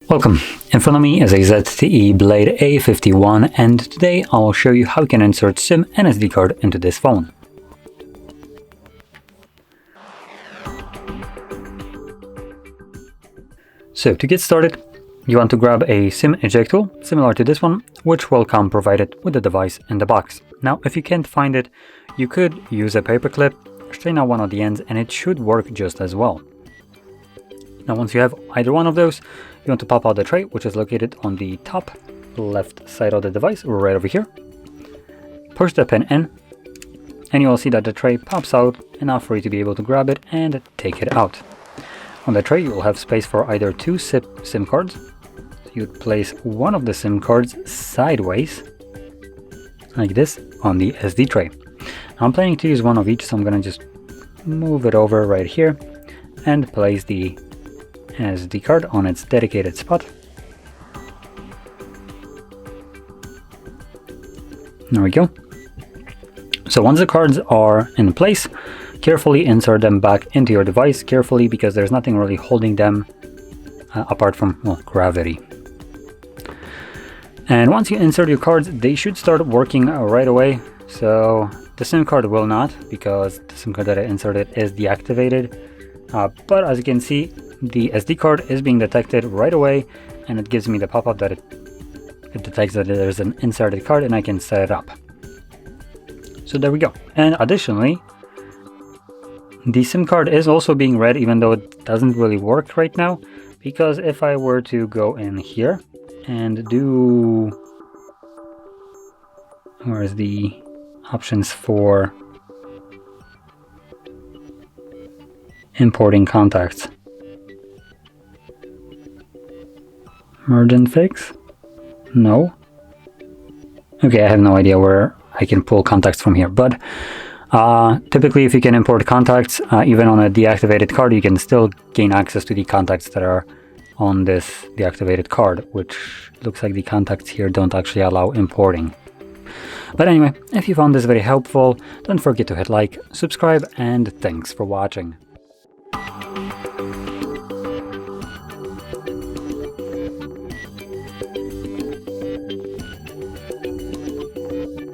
Welcome. In front of me is a ZTE Blade A51, and today I'll show you how you can insert SIM and SD card into this phone. So to get started, you want to grab a SIM eject tool similar to this one, which will come provided with the device in the box. Now, if you can't find it, you could use a paper clip, straighten out one of the ends, and it should work just as well. Now, once you have either one of those, you want to pop out the tray, which is located on the top left side of the device, right over here. Push the pin in, and you will see that the tray pops out enough for you to be able to grab it and take it out. On the tray, you will have space for either two SIM cards. So you'd place one of the SIM cards sideways, like this, on the SD tray. Now, I'm planning to use one of each, so I'm going to just move it over right here and place the SD card on its dedicated spot. There we go. So once the cards are in place, carefully insert them back into your device, carefully, because there's nothing really holding them apart from, well, gravity. And once you insert your cards, they should start working right away. So the SIM card will not, because the SIM card that I inserted is deactivated. But as you can see, the SD card is being detected right away, and it gives me the pop-up that it detects that there's an inserted card and I can set it up. So there we go. And additionally, the SIM card is also being read, even though it doesn't really work right now, because if I were to go in here and do, where's the options for importing contacts? Merge and fix? No. Okay, I have no idea where I can pull contacts from here, but typically if you can import contacts, even on a deactivated card, you can still gain access to the contacts that are on this deactivated card, which looks like the contacts here don't actually allow importing. But anyway, if you found this very helpful, don't forget to hit like, subscribe, and thanks for watching.